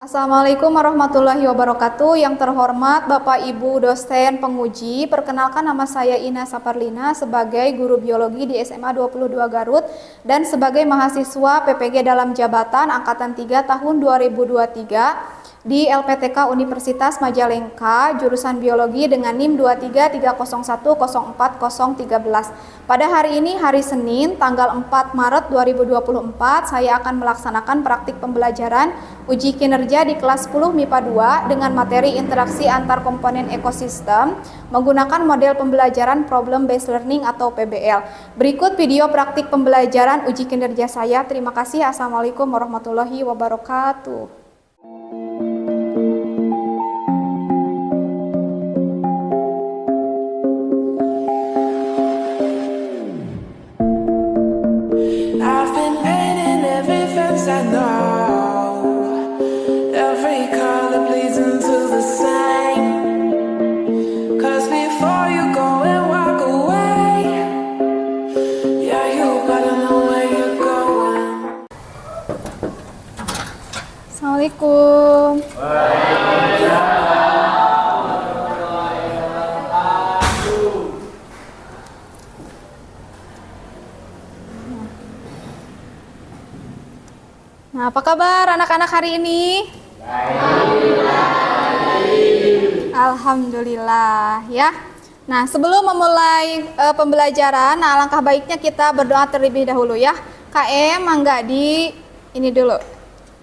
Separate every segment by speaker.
Speaker 1: Assalamualaikum warahmatullahi wabarakatuh. Yang terhormat Bapak Ibu dosen penguji, perkenalkan nama saya Ina Saparlina sebagai guru biologi di SMA 22 Garut dan sebagai mahasiswa PPG dalam jabatan angkatan 3 tahun 2023 di LPTK Universitas Majalengka jurusan biologi dengan NIM 23301040013. Pada hari ini, hari Senin, tanggal 4 Maret 2024, saya akan melaksanakan praktik pembelajaran uji kinerja di kelas 10 MIPA 2 dengan materi interaksi antar komponen ekosistem menggunakan model pembelajaran Problem Based Learning atau PBL. Berikut video praktik pembelajaran uji kinerja saya. Terima kasih. Assalamualaikum warahmatullahi wabarakatuh.
Speaker 2: I've been painting every fence I know. Every color bleeds into the same. 'Cause before you go and walk away, yeah, you better know where you're going.
Speaker 1: Assalamualaikum. Nah, apa kabar anak-anak hari ini? Alhamdulillah ya. Nah, sebelum memulai pembelajaran, alangkah baiknya kita berdoa terlebih dahulu ya. KM, mangga ini dulu.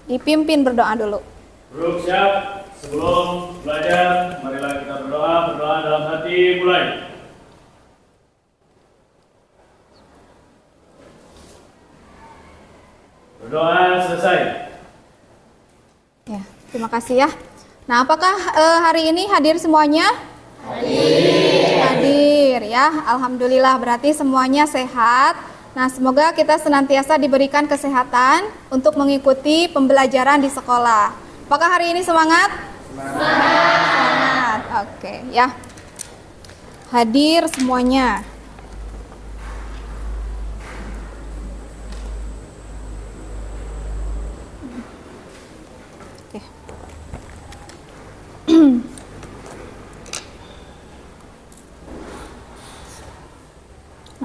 Speaker 1: Dipimpin berdoa dulu.
Speaker 3: Buruk siap, sebelum belajar, marilah kita berdoa dalam hati, mulai. Berdoa selesai.
Speaker 1: Ya, terima kasih ya. Nah, apakah hari ini hadir semuanya? Hadir ya. Alhamdulillah, berarti semuanya sehat. Nah, semoga kita senantiasa diberikan kesehatan untuk mengikuti pembelajaran di sekolah. Apakah hari ini semangat? Semangat. Oke, ya. Hadir semuanya.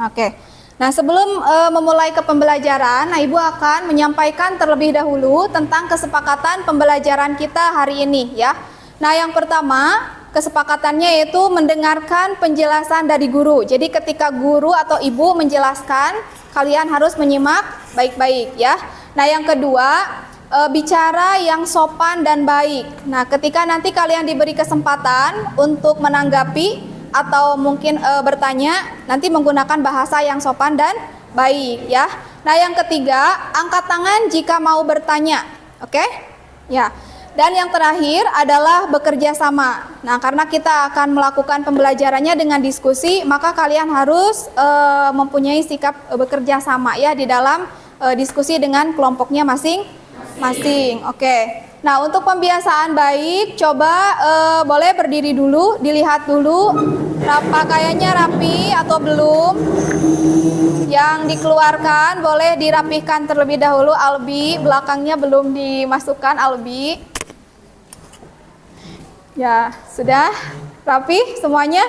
Speaker 1: Oke. Nah, sebelum memulai ke pembelajaran, Ibu akan menyampaikan terlebih dahulu tentang kesepakatan pembelajaran kita hari ini ya. Nah, yang pertama, kesepakatannya yaitu mendengarkan penjelasan dari guru. Jadi ketika guru atau ibu menjelaskan, kalian harus menyimak baik-baik ya. Nah, yang kedua, bicara yang sopan dan baik. Nah, ketika nanti kalian diberi kesempatan untuk menanggapi atau mungkin bertanya, nanti menggunakan bahasa yang sopan dan baik ya. Nah, yang ketiga, angkat tangan jika mau bertanya. Oke? Ya. Dan yang terakhir adalah bekerja sama. Nah, karena kita akan melakukan pembelajarannya dengan diskusi, maka kalian harus mempunyai sikap bekerja sama ya di dalam diskusi dengan kelompoknya masing-masing. Oke. Nah, untuk pembiasaan baik, coba boleh berdiri dulu, dilihat dulu pakaiannya rapi atau belum. Yang dikeluarkan boleh dirapihkan terlebih dahulu, Albi, belakangnya belum dimasukkan, Albi. Ya, sudah rapi semuanya?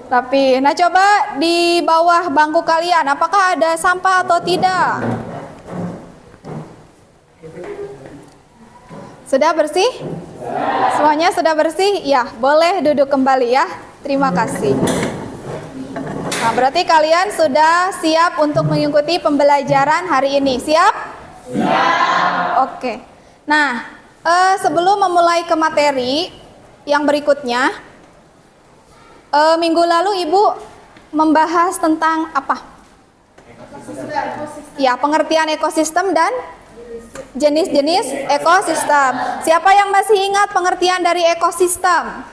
Speaker 1: Rapi. Nah, coba di bawah bangku kalian, apakah ada sampah atau tidak? Sudah bersih? Semuanya sudah bersih? Ya, boleh duduk kembali ya. Terima kasih. Nah, berarti kalian sudah siap untuk mengikuti pembelajaran hari ini. Siap? Siap. Oke. Nah, sebelum memulai ke materi yang berikutnya, minggu lalu Ibu membahas tentang apa? Ya, pengertian ekosistem dan jenis-jenis ekosistem. Siapa yang masih ingat pengertian dari ekosistem?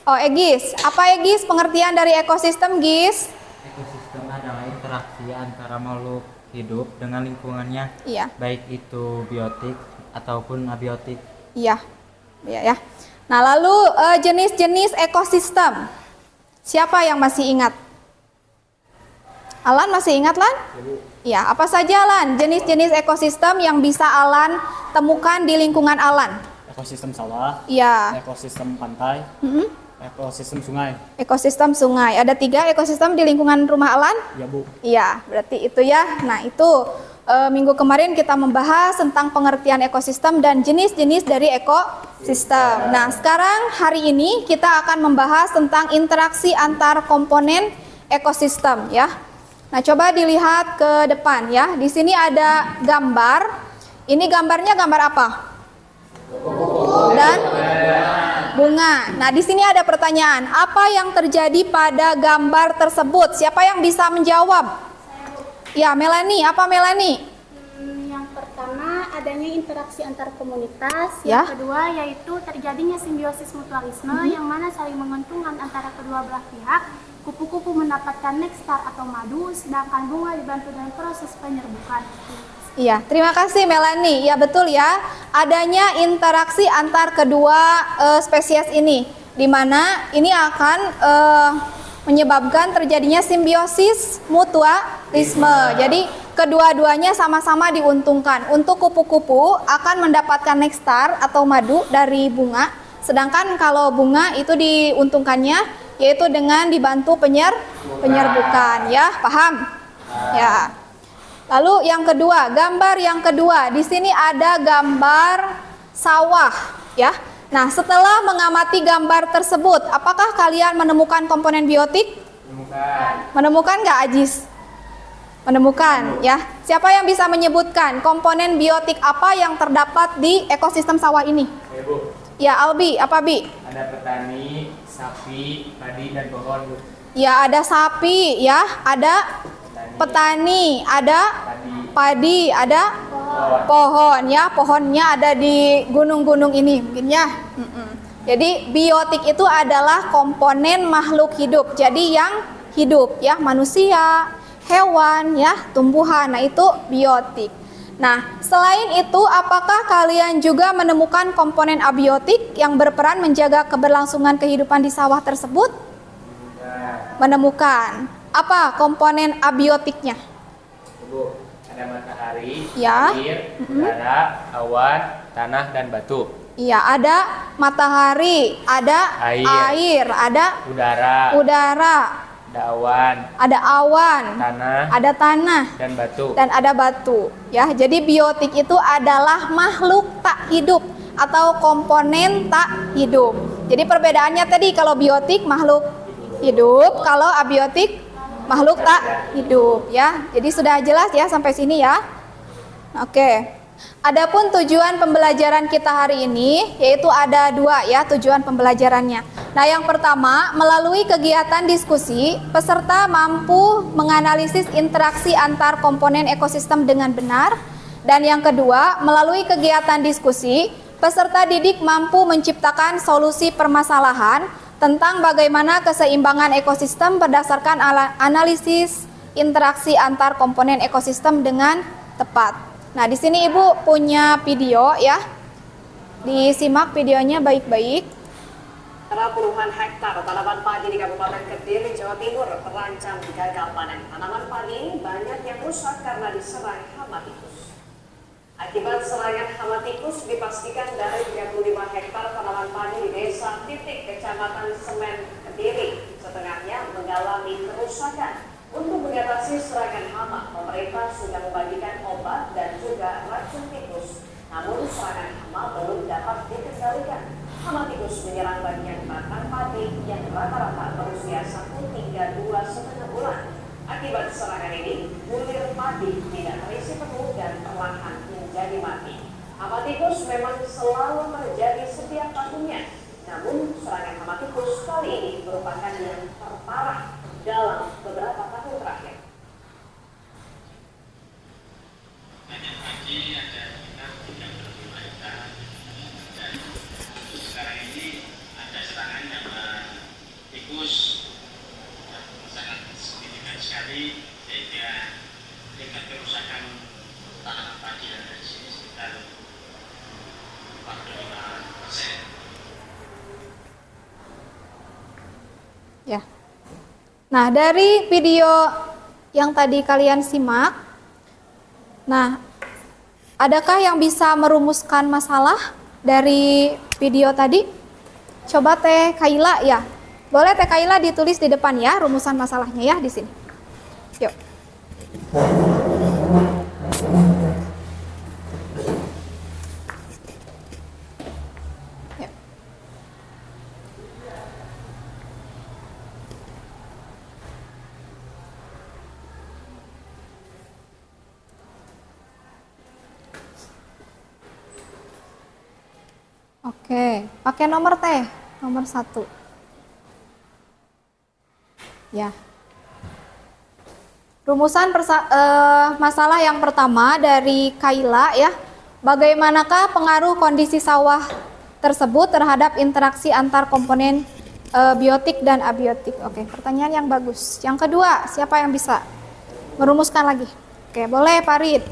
Speaker 1: Oh, Egis. Apa Egis pengertian dari ekosistem, Gis?
Speaker 4: Ekosistem adalah interaksi antara makhluk hidup dengan lingkungannya,
Speaker 1: Iya.
Speaker 4: baik itu biotik ataupun abiotik.
Speaker 1: Iya. Iya ya. Nah, lalu jenis-jenis ekosistem. Siapa yang masih ingat? Alan masih ingat Lan? Ya, apa saja Lan jenis-jenis ekosistem yang bisa Alan temukan di lingkungan Alan?
Speaker 5: Ekosistem sawah,
Speaker 1: Ya,
Speaker 5: ekosistem pantai, ekosistem sungai.
Speaker 1: ekosistem sungai. Ada 3 ekosistem di lingkungan rumah Alan?
Speaker 5: Ya Bu.
Speaker 1: Iya, berarti itu ya. Nah, itu minggu kemarin kita membahas tentang pengertian ekosistem dan jenis-jenis dari ekosistem. Nah, sekarang hari ini kita akan membahas tentang interaksi antar komponen ekosistem ya. Nah, coba dilihat ke depan ya. Di sini ada gambar. Ini gambarnya gambar apa? Dan bunga. Nah, di sini ada pertanyaan. Apa yang terjadi pada gambar tersebut? Siapa yang bisa menjawab? Ya, Melanie. Apa Melanie?
Speaker 6: Yang pertama adanya interaksi antar komunitas,
Speaker 1: Ya.
Speaker 6: yang kedua yaitu terjadinya simbiosis mutualisme yang mana saling menguntungkan antara kedua belah pihak. Kupu-kupu mendapatkan nektar atau madu, sedangkan bunga dibantu dengan proses penyerbukan.
Speaker 1: Iya, terima kasih Melanie. Ya, betul ya. Adanya interaksi antar kedua spesies ini, di mana ini akan menyebabkan terjadinya simbiosis mutualisme. Jadi kedua-duanya sama-sama diuntungkan. Untuk kupu-kupu akan mendapatkan nektar atau madu dari bunga, sedangkan kalau bunga itu diuntungkannya yaitu dengan dibantu penyerbukan. Ya, paham? Ya. Lalu yang kedua, gambar yang kedua. Di sini ada gambar sawah, ya. Nah, setelah mengamati gambar tersebut, apakah kalian menemukan komponen biotik? Menemukan nggak, Ajis? Menemukan, ya. Siapa yang bisa menyebutkan komponen biotik apa yang terdapat di ekosistem sawah ini? Ya, Albi, apa Bi?
Speaker 7: Ada petani, sapi, padi, dan pohon.
Speaker 1: Ya, ada sapi, ya, ada petani, ada padi, ada pohon, ya. Pohonnya ada di gunung-gunung ini, mungkin ya. Jadi biotik itu adalah komponen makhluk hidup. Jadi yang hidup, ya, manusia, hewan, ya, tumbuhan. Nah, itu biotik. Nah, selain itu, apakah kalian juga menemukan komponen abiotik yang berperan menjaga keberlangsungan kehidupan di sawah tersebut? Menemukan. Apa komponen abiotiknya?
Speaker 7: Bu, ada matahari,
Speaker 1: Ya.
Speaker 7: air, udara, awan, tanah, dan batu.
Speaker 1: Iya, ada matahari, ada air, ada
Speaker 7: Udara,
Speaker 1: udara,
Speaker 7: ada awan,
Speaker 1: ada awan,
Speaker 7: tanah,
Speaker 1: ada tanah,
Speaker 7: dan batu.
Speaker 1: dan ada batu. Ya, jadi biotik itu adalah makhluk tak hidup atau komponen tak hidup. Jadi perbedaannya tadi, kalau biotik makhluk hidup, kalau abiotik makhluk tak hidup, ya. Jadi sudah jelas ya sampai sini ya. Oke. Adapun tujuan pembelajaran kita hari ini yaitu ada 2 ya tujuan pembelajarannya. Nah, yang pertama, melalui kegiatan diskusi, peserta mampu menganalisis interaksi antar komponen ekosistem dengan benar. Dan yang kedua, melalui kegiatan diskusi, peserta didik mampu menciptakan solusi permasalahan tentang bagaimana keseimbangan ekosistem berdasarkan analisis interaksi antar komponen ekosistem dengan tepat. Nah, di sini Ibu punya video ya. Disimak videonya baik-baik.
Speaker 8: Puluhan hektar tanaman padi di Kabupaten Kediri, Jawa Timur terancam gagal panen. Tanaman padi ini banyak yang rusak karena diserang hama tikus. Akibat serangan hama tikus dipastikan dari 35 hektar tanaman padi di Desa Titik, Kecamatan Semen, Kediri, setengahnya mengalami kerusakan. Untuk mengatasi serangan hama, pemerintah sudah membagikan obat dan juga racun tikus. Namun serangan hama belum dapat dikendalikan. Hama tikus menyerang bagian batang padi yang rata-rata berusia 1 hingga 2,5 bulan. Akibat serangan ini, bulir padi tidak terisi penuh dan perlahan menjadi mati. Hama tikus memang selalu terjadi setiap tahunnya. Namun serangan hama tikus kali ini merupakan yang terparah dalam beberapa tahun terakhir.
Speaker 9: Banyak padi ada sekitar 35 hektar dan sekarang ini ada serangan hama tikus yang sangat signifikan sekali sehingga tingkat kerusakan tanaman padi yang ada di sini sekitar 45%.
Speaker 1: Ya. Nah, dari video yang tadi kalian simak. Nah, adakah yang bisa merumuskan masalah dari video tadi? Coba Teh Kaila ya. Boleh Teh Kaila ditulis di depan ya rumusan masalahnya ya di sini. Yuk. Yuk. Oke, pakai nomor Teh, nomor 1. Ya. Rumusan masalah yang pertama dari Kaila ya. Bagaimanakah pengaruh kondisi sawah tersebut terhadap interaksi antar komponen biotik dan abiotik? Oke, pertanyaan yang bagus. Yang kedua, siapa yang bisa merumuskan lagi? Oke, boleh Farid.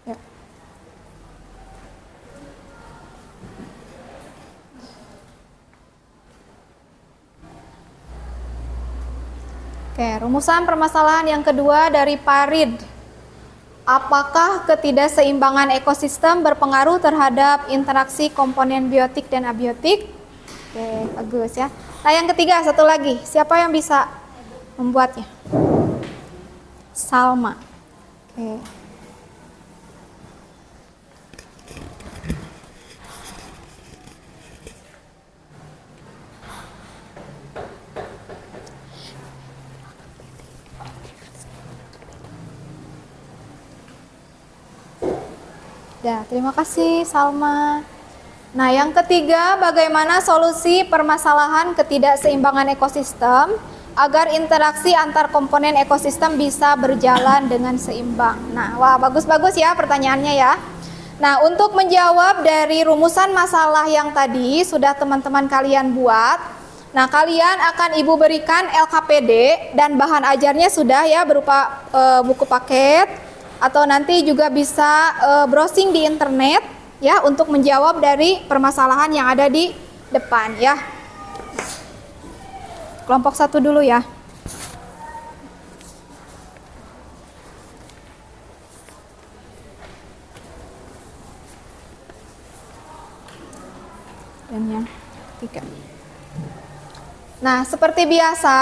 Speaker 1: Ya. Oke, rumusan permasalahan yang kedua dari Farid. Apakah ketidakseimbangan ekosistem berpengaruh terhadap interaksi komponen biotik dan abiotik? Oke, bagus ya. Nah, yang ketiga, satu lagi. Siapa yang bisa membuatnya? Salma. Oke. Ya, terima kasih Salma. Nah, yang ketiga, bagaimana solusi permasalahan ketidakseimbangan ekosistem agar interaksi antar komponen ekosistem bisa berjalan dengan seimbang. Nah, wah bagus-bagus ya pertanyaannya ya. Nah, untuk menjawab dari rumusan masalah yang tadi sudah teman-teman kalian buat. Nah, kalian akan Ibu berikan LKPD dan bahan ajarnya sudah ya berupa buku paket. Atau nanti juga bisa browsing di internet ya untuk menjawab dari permasalahan yang ada di depan ya. Kelompok 1 dulu ya. Dan yang ketiga. Nah, seperti biasa,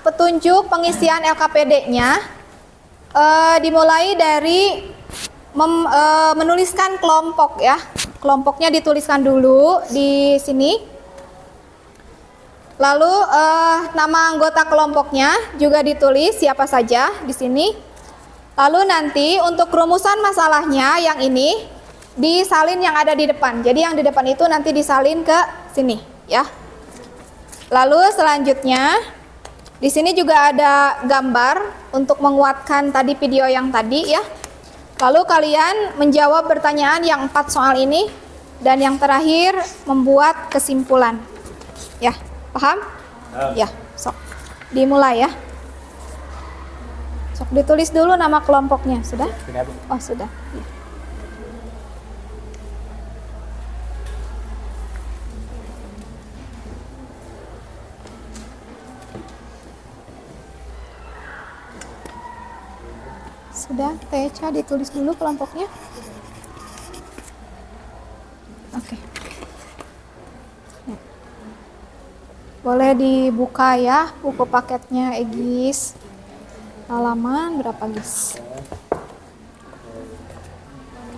Speaker 1: petunjuk pengisian LKPD-nya dimulai dari menuliskan kelompok ya. Kelompoknya dituliskan dulu di sini. Lalu nama anggota kelompoknya juga ditulis siapa saja di sini. Lalu nanti untuk rumusan masalahnya yang ini disalin yang ada di depan. Jadi yang di depan itu nanti disalin ke sini ya. Lalu selanjutnya di sini juga ada gambar untuk menguatkan tadi video yang tadi ya. Lalu kalian menjawab pertanyaan yang 4 soal ini dan yang terakhir membuat kesimpulan. Ya, paham? Ya, sok. Dimulai ya. Sok ditulis dulu nama kelompoknya, sudah? Oh, sudah. Ya. Sudah, Teca ditulis dulu kelompoknya. Oke. Ya. Boleh dibuka ya buku paketnya Egis. Halaman berapa, Gis?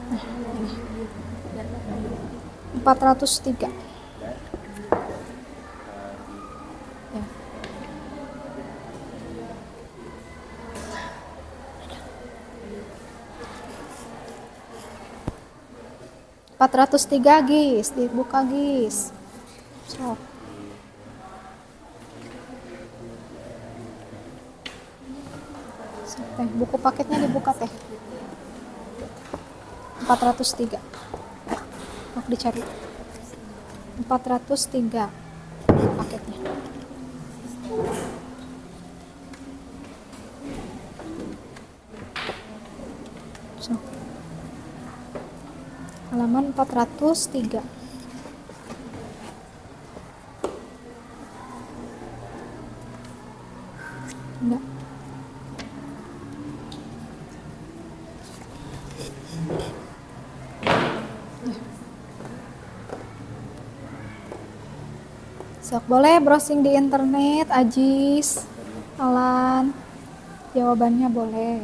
Speaker 1: Nah, ini. 403. Ya. 403 Gis, dibuka Gis. Sok. Teh, buku paketnya dibuka Teh. 403. Mau dicari. 403 paketnya. So. Halaman 403. Enggak. Sok boleh browsing di internet, Ajis, Alan. Jawabannya boleh.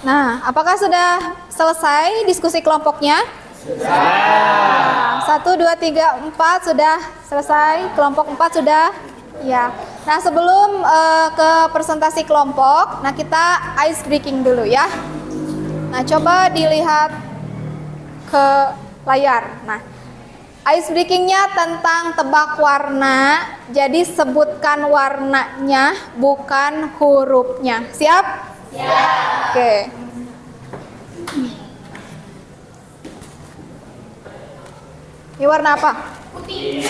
Speaker 1: Nah, apakah sudah selesai diskusi kelompoknya? Sudah. 1, 2, 3, 4 sudah selesai. Kelompok 4 sudah. Ya. Nah, sebelum ke presentasi kelompok, nah kita ice breaking dulu ya. Nah, coba dilihat ke layar. Nah, ice breakingnya tentang tebak warna. Jadi sebutkan warnanya, bukan hurufnya. Siap? Siap. Oke. Ini warna apa? Putih.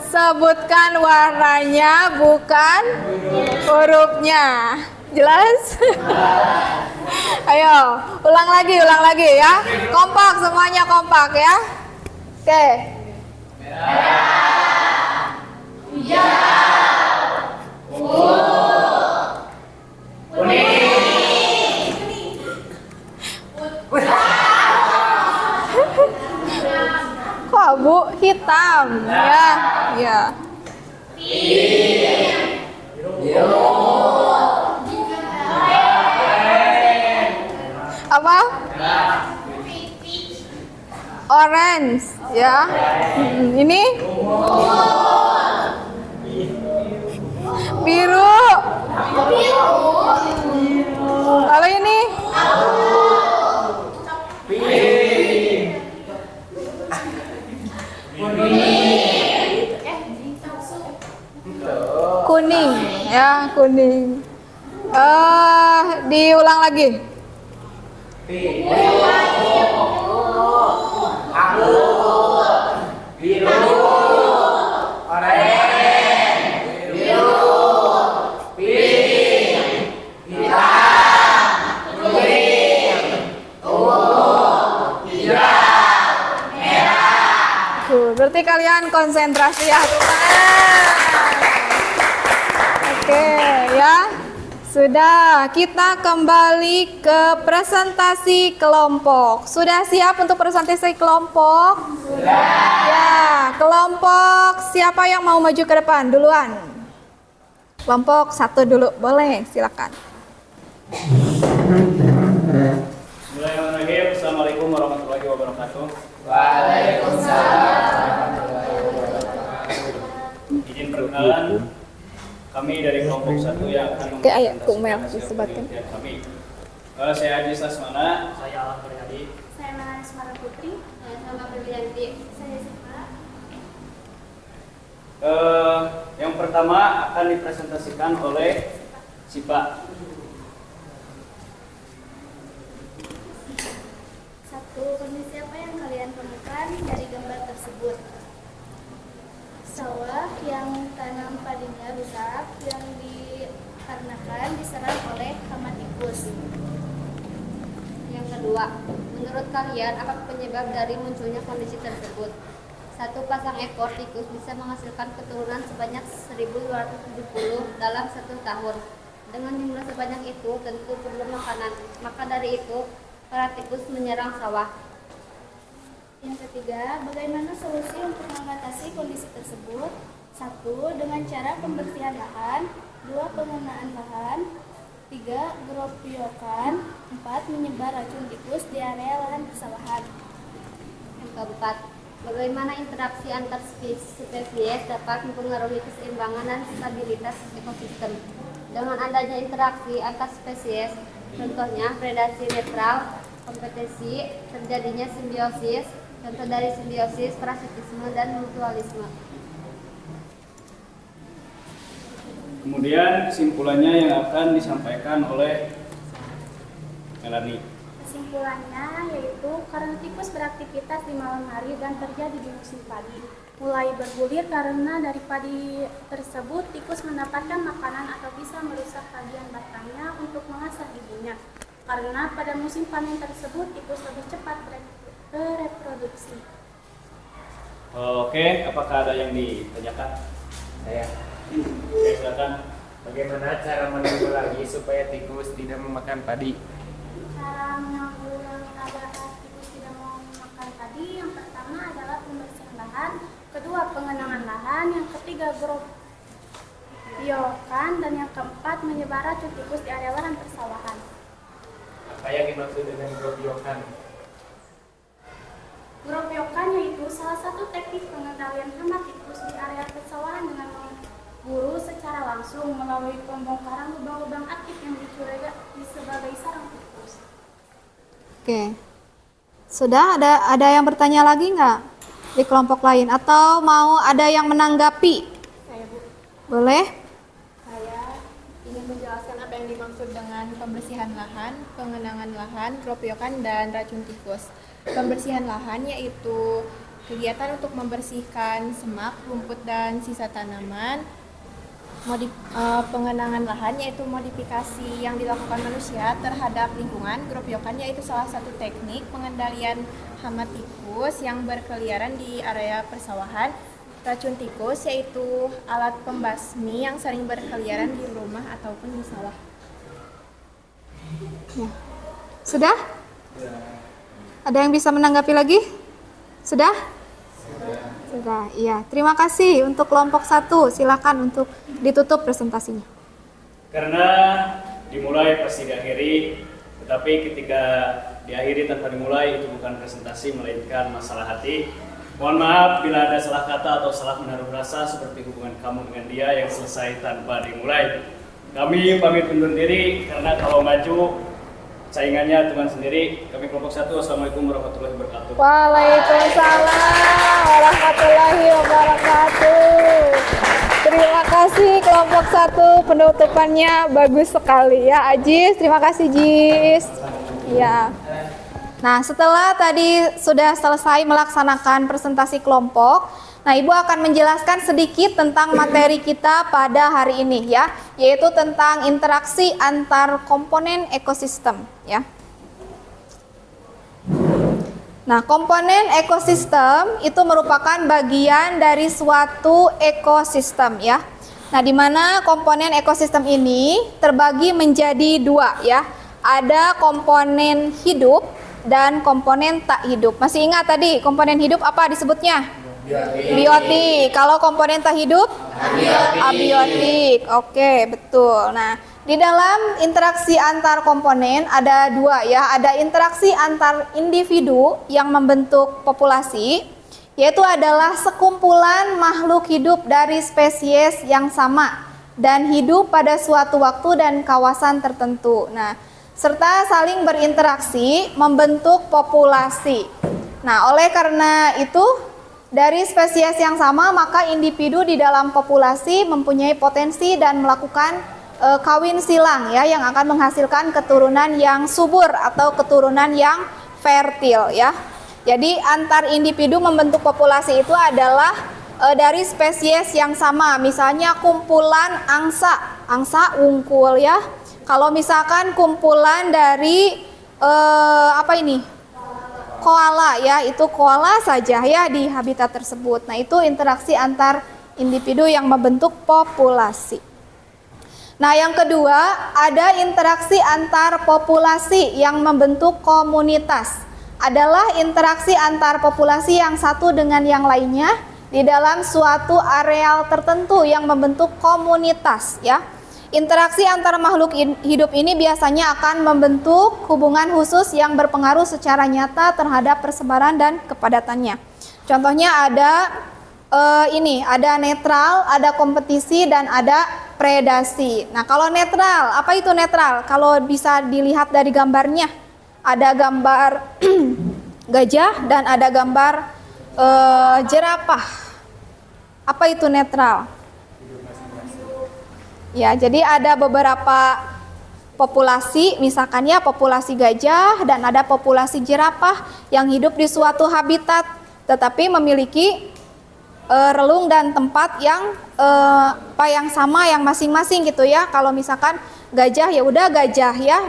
Speaker 1: Sebutkan warnanya, bukan hurufnya. Jelas? Ayo, ulang lagi ya. Kompak, semuanya kompak ya. Oke. Kok abu? Hitam. Ya, ya. Apa? Orange, ya. Ini? Biru. Kalau ini? Kuning, ya, kuning. Diulang lagi. Berarti kalian konsentrasi ya. Oke ya. Sudah, kita kembali ke presentasi kelompok. Sudah siap untuk presentasi kelompok? Sudah. Ya, kelompok siapa yang mau maju ke depan duluan? Kelompok 1 dulu, boleh, silakan.
Speaker 3: Bismillahirrahmanirrahim. Assalamualaikum warahmatullahi wabarakatuh. Izin perkenalan, kami dari kelompok 1 yang akan
Speaker 1: Oke, ayo, Kumel disebatkan.
Speaker 3: kami. Saya Ajis Lasmana.
Speaker 5: Saya Alam Priadi.
Speaker 6: Saya Melanis Mara Putri.
Speaker 10: Saya sama Berlianti.
Speaker 6: Saya Siva.
Speaker 3: Yang pertama akan dipresentasikan oleh Sipa.
Speaker 6: 1. Kondisi apa yang kalian temukan dari gambar tersebut? Sawah yang tanam padinya rusak yang dikarenakan diserang oleh hama tikus.
Speaker 10: Yang kedua, menurut kalian apa penyebab dari munculnya kondisi tersebut? 1. Pasang ekor tikus bisa menghasilkan keturunan sebanyak 1.270 dalam 1 tahun. Dengan jumlah sebanyak itu tentu perlu makanan. Maka dari itu, para tikus menyerang sawah.
Speaker 6: Yang ketiga, bagaimana solusi untuk mengatasi kondisi tersebut? 1. Dengan cara pembersihan lahan. 2. Pengenaan lahan. 3. Geropiokan. 4. Menyebar racun tikus di area lahan persawahan.
Speaker 10: Yang keempat, bagaimana interaksi antar spesies dapat mempengaruhi keseimbangan dan stabilitas ekosistem. Dengan adanya interaksi antar spesies, contohnya predasi netral, kompetisi, terjadinya simbiosis, contoh dari simbiosis, parasitisme, dan mutualisme.
Speaker 3: Kemudian kesimpulannya yang akan disampaikan oleh Melanie.
Speaker 6: Kesimpulannya yaitu karena tikus beraktivitas di malam hari dan terjadi di musim padi, mulai bergulir karena dari padi tersebut tikus mendapatkan makanan atau bisa merusak bagian batangnya untuk mengasah giginya. karena pada musim panen tersebut tikus lebih cepat bereproduksi.
Speaker 3: Oke, apakah ada yang ditanyakan?
Speaker 7: Saya.
Speaker 3: Oke, silakan.
Speaker 7: Bagaimana cara menanggulangi supaya tikus tidak memakan padi?
Speaker 6: Cara menanggulangi agar tikus tidak mau makan padi, yang pertama adalah pembersihan lahan, kedua pengenangan lahan, yang ketiga geropiokan, dan yang keempat menyebar racun tikus di area lahan persawahan.
Speaker 7: Apa yang dimaksud dengan geropiokan?
Speaker 6: Geropiokan yaitu salah satu teknik pengendalian hama tikus di area persawahan dengan memburu secara langsung melalui pembongkaran lubang-lubang aktif yang dicurigai sebagai sarang tikus.
Speaker 1: Oke. Sudah ada yang bertanya lagi nggak di kelompok lain atau mau ada yang menanggapi?
Speaker 11: Saya, Bu.
Speaker 1: Boleh?
Speaker 11: Saya ingin menjelaskan apa yang dimaksud dengan pembersihan lahan, pengenangan lahan, geropiokan, dan racun tikus. Pembersihan lahan yaitu kegiatan untuk membersihkan semak, rumput, dan sisa tanaman. Pengenangan lahan yaitu modifikasi yang dilakukan manusia terhadap lingkungan. Geropiokan yaitu salah satu teknik pengendalian hama tikus yang berkeliaran di area persawahan. Racun tikus yaitu alat pembasmi yang sering berkeliaran di rumah ataupun di sawah.
Speaker 1: Ya. Sudah? Ada yang bisa menanggapi lagi? Sudah? Sudah, iya. Terima kasih untuk kelompok 1. Silakan untuk ditutup presentasinya.
Speaker 3: Karena dimulai pasti diakhiri, tetapi ketika diakhiri tanpa dimulai itu bukan presentasi melainkan masalah hati. Mohon maaf bila ada salah kata atau salah menaruh rasa seperti hubungan kamu dengan dia yang selesai tanpa dimulai. Kami pamit undur diri karena kalau maju saingannya teman sendiri. Kami kelompok 1. Assalamualaikum warahmatullahi wabarakatuh.
Speaker 1: Waalaikumsalam warahmatullahi wabarakatuh. Terima kasih kelompok 1, penutupannya bagus sekali ya Ajis. Terima kasih Jis. Ya. Nah, setelah tadi sudah selesai melaksanakan presentasi kelompok, nah Ibu akan menjelaskan sedikit tentang materi kita pada hari ini ya, yaitu tentang interaksi antar komponen ekosistem ya. Nah, komponen ekosistem itu merupakan bagian dari suatu ekosistem ya. Nah, di mana komponen ekosistem ini terbagi menjadi 2 ya. Ada komponen hidup dan komponen tak hidup. Masih ingat tadi komponen hidup apa disebutnya? Biotik. Kalau komponen tak hidup? Abiotik. Oke, betul. Nah, di dalam interaksi antar komponen ada 2 ya. Ada interaksi antar individu yang membentuk populasi, yaitu adalah sekumpulan makhluk hidup dari spesies yang sama dan hidup pada suatu waktu dan kawasan tertentu. Nah, serta saling berinteraksi membentuk populasi. Nah, oleh karena itu dari spesies yang sama maka individu di dalam populasi mempunyai potensi dan melakukan kawin silang ya, yang akan menghasilkan keturunan yang subur atau keturunan yang fertil ya. Jadi antar individu membentuk populasi itu adalah dari spesies yang sama. Misalnya kumpulan angsa ungkul ya. Kalau misalkan kumpulan dari koala ya, itu koala saja ya di habitat tersebut. Nah, itu interaksi antar individu yang membentuk populasi. Nah, yang kedua, ada interaksi antar populasi yang membentuk komunitas. Adalah interaksi antar populasi yang satu dengan yang lainnya di dalam suatu areal tertentu yang membentuk komunitas ya. Interaksi antar makhluk hidup ini biasanya akan membentuk hubungan khusus yang berpengaruh secara nyata terhadap persebaran dan kepadatannya. Contohnya ada ada netral, ada kompetisi, dan ada predasi. Nah, kalau netral, apa itu netral? Kalau bisa dilihat dari gambarnya, ada gambar gajah dan ada gambar jerapah. Apa itu netral? Ya, jadi ada beberapa populasi, misalkan ya populasi gajah dan ada populasi jerapah yang hidup di suatu habitat, tetapi memiliki relung dan tempat yang yang sama, yang masing-masing gitu ya. Kalau misalkan gajah ya udah gajah ya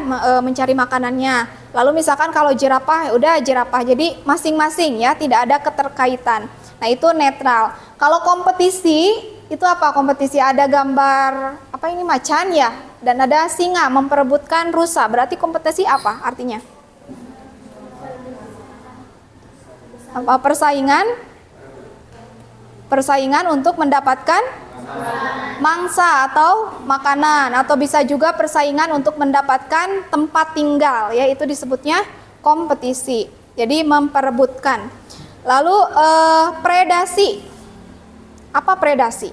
Speaker 1: mencari makanannya. Lalu misalkan kalau jerapah ya udah jerapah. Jadi masing-masing ya, tidak ada keterkaitan. Nah, itu netral. Kalau kompetisi itu apa? Kompetisi ada gambar apa ini, macan ya, dan ada singa memperebutkan rusa. Berarti kompetisi apa artinya? Apa? Persaingan untuk mendapatkan mangsa atau makanan, atau bisa juga persaingan untuk mendapatkan tempat tinggal ya, itu disebutnya kompetisi. Jadi memperebutkan. Lalu predasi. Apa predasi?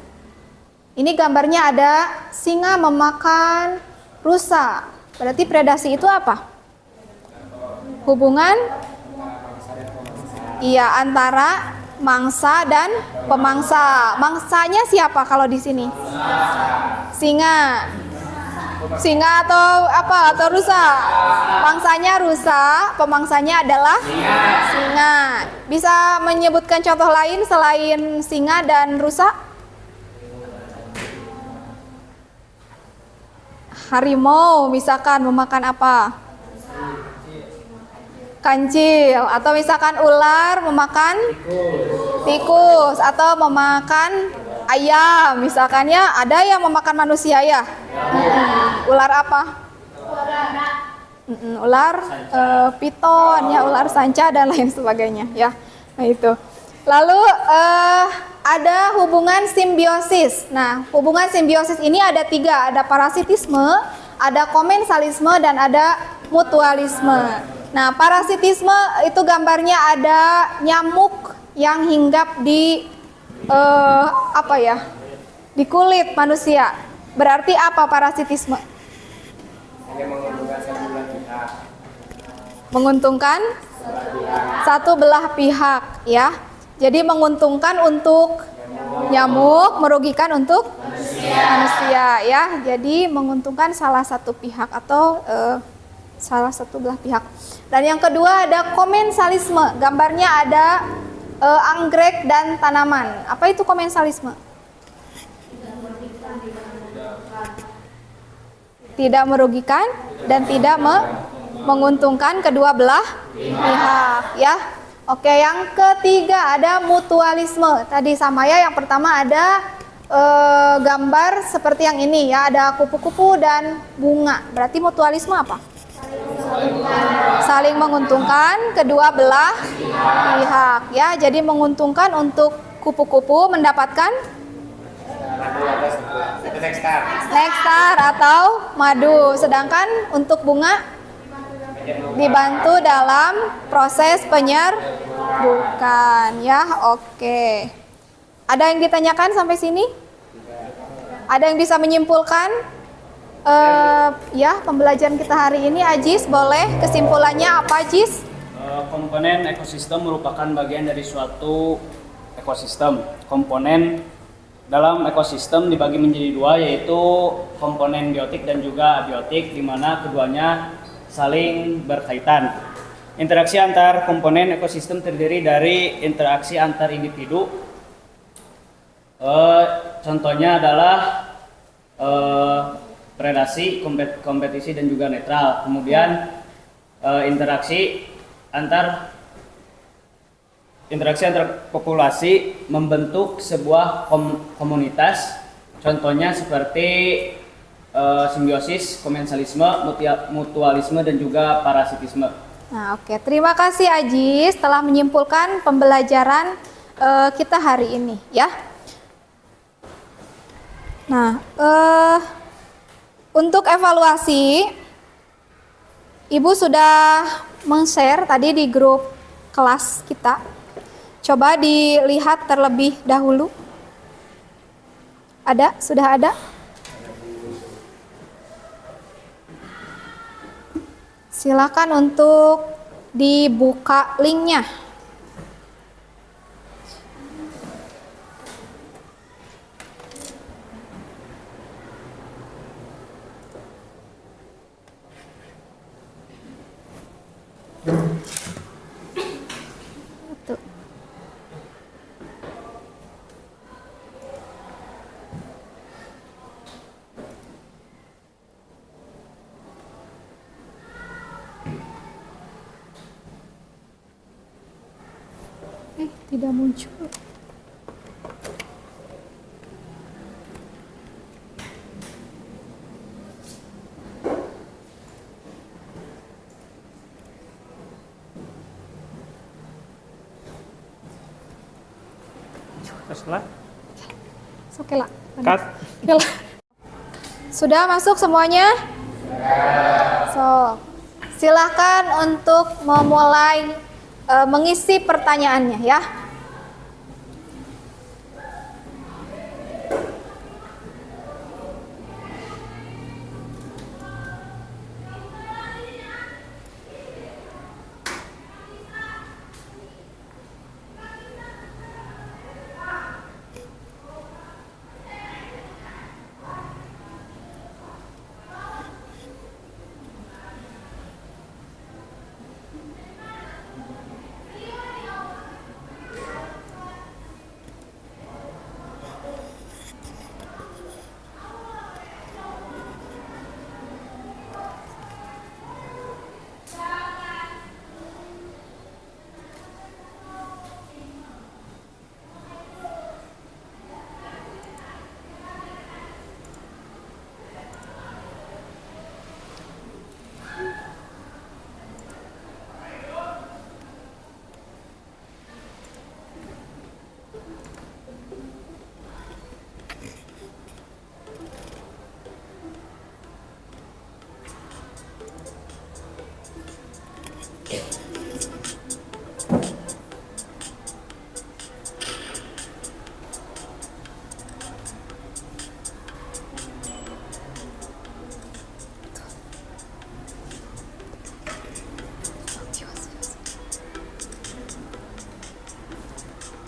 Speaker 1: Ini gambarnya ada singa memakan rusa. Berarti predasi itu apa? Hubungan antara mangsa dan pemangsa. Mangsanya siapa kalau di sini? Singa. Singa atau apa? Atau rusa? Mangsanya rusa, pemangsanya adalah singa. Bisa menyebutkan contoh lain selain singa dan rusa? Harimau misalkan memakan apa? Kancil. Atau misalkan ular memakan tikus, atau memakan ayam. Misalkannya ada yang memakan manusia ya. Ular apa? Ular piton ya, ular sanca dan lain sebagainya ya. Nah itu. Lalu ada hubungan simbiosis. Nah, hubungan simbiosis ini ada 3, ada parasitisme, ada komensalisme, dan ada mutualisme. Nah, parasitisme itu gambarnya ada nyamuk yang hinggap di di kulit manusia. Berarti apa parasitisme? Menguntungkan satu belah pihak ya. Jadi menguntungkan untuk nyamuk, merugikan untuk manusia ya. Jadi menguntungkan salah satu pihak atau salah satu belah pihak. Dan yang kedua ada komensalisme. Gambarnya ada anggrek dan tanaman. Apa itu komensalisme? Tidak merugikan dan tidak menguntungkan kedua belah pihak ya. Oke, yang ketiga ada mutualisme. Tadi sama ya, yang pertama ada gambar seperti yang ini ya, ada kupu-kupu dan bunga. Berarti mutualisme apa? Saling menguntungkan kedua belah pihak ya. Jadi menguntungkan untuk kupu-kupu mendapatkan nektar atau madu, sedangkan untuk bunga dibantu dalam proses penyerbukan ya. Oke. Ada yang ditanyakan sampai sini? Ada yang bisa menyimpulkan ya pembelajaran kita hari ini? Ajis, boleh kesimpulannya apa, Ajis?
Speaker 3: Komponen ekosistem merupakan bagian dari suatu ekosistem. Komponen dalam ekosistem dibagi menjadi 2, yaitu komponen biotik dan juga abiotik, di mana keduanya saling berkaitan. Interaksi antar komponen ekosistem terdiri dari interaksi antar individu. Contohnya adalah predasi, kompetisi, dan juga netral. Kemudian interaksi antar populasi membentuk sebuah komunitas. Contohnya seperti simbiosis, komensalisme, mutualisme, dan juga parasitisme.
Speaker 1: Nah, oke. Terima kasih Ajis telah menyimpulkan pembelajaran kita hari ini ya. Nah, untuk evaluasi, Ibu sudah men-share tadi di grup kelas kita. Coba dilihat terlebih dahulu. Ada? Sudah ada? Silakan untuk dibuka linknya. Tuh. Tidak muncul.
Speaker 5: Teruslah.
Speaker 1: Oke lah.
Speaker 5: Cut.
Speaker 1: Oke lah. Sudah masuk semuanya? So, silahkan untuk memulai mengisi pertanyaannya ya.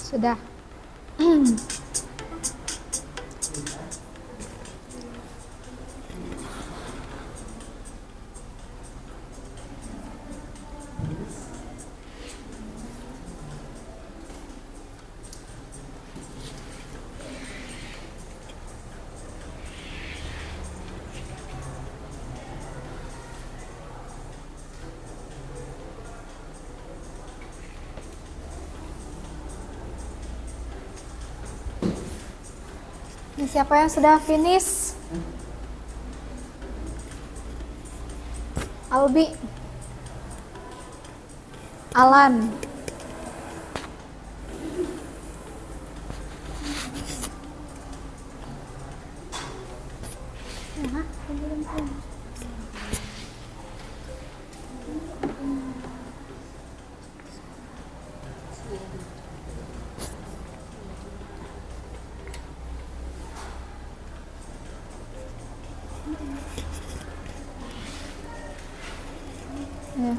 Speaker 1: Sudah. Ini siapa yang sudah finish? Albi, Alan,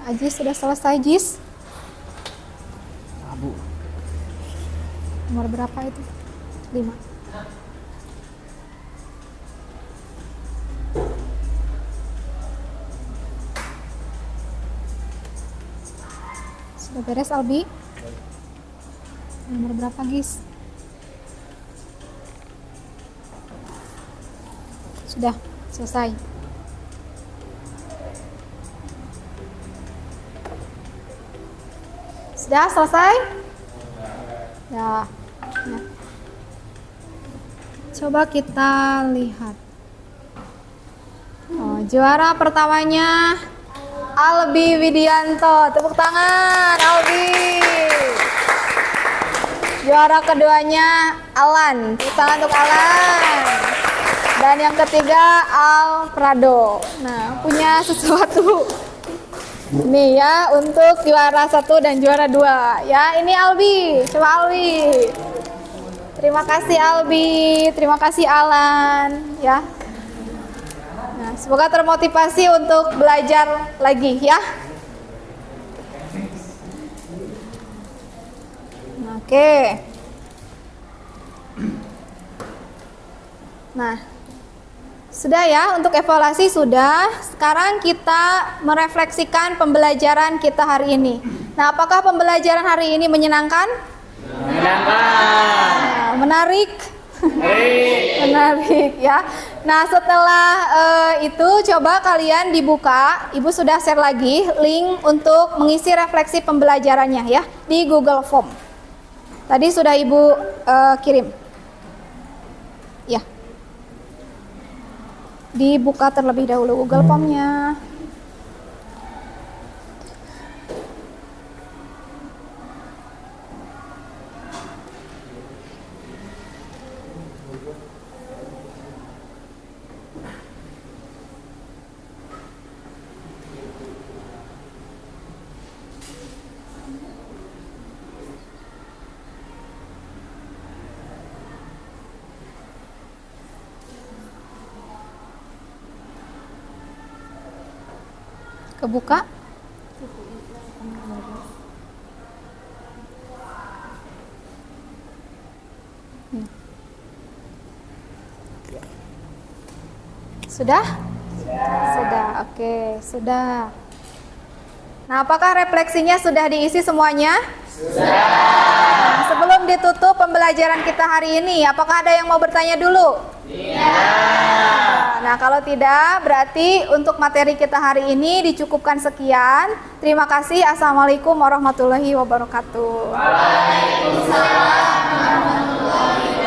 Speaker 1: Ajis sudah selesai, Jis?
Speaker 5: Abu.
Speaker 1: Nomor berapa itu? 5. Sudah beres, Albi? Nomor berapa, Gis? Sudah selesai. Sudah selesai? Ya. Ya. Coba kita lihat. Oh, juara pertamanya Albi Widianto. Tepuk tangan, Albi. Juara keduanya Alan. Tepuk tangan untuk Alan. Dan yang ketiga Al Prado. Nah, punya sesuatu. Nih ya, untuk juara 1 dan juara 2 ya. Ini Albi, coba Albi. Terima kasih Albi, terima kasih Alan ya. Nah, semoga termotivasi untuk belajar lagi ya. Oke. Nah, sudah ya, untuk evaluasi sudah. Sekarang kita merefleksikan pembelajaran kita hari ini. Nah, apakah pembelajaran hari ini menyenangkan?
Speaker 3: Menyenangkan.
Speaker 1: Nah, menarik? Menarik ya. Nah, setelah itu coba kalian dibuka. Ibu sudah share lagi link untuk mengisi refleksi pembelajarannya ya di Google Form. Tadi sudah Ibu kirim. Ya. Dibuka terlebih dahulu Google Form-nya. Kebuka. Sudah? Sudah. Oke, sudah. Nah, apakah refleksinya sudah diisi semuanya? Sudah. Nah, sebelum ditutup pembelajaran kita hari ini, apakah ada yang mau bertanya dulu? Tidak. Nah, kalau tidak, berarti untuk materi kita hari ini dicukupkan sekian. Terima kasih. Assalamualaikum warahmatullahi wabarakatuh.
Speaker 2: Waalaikumsalam warahmatullahi wabarakatuh.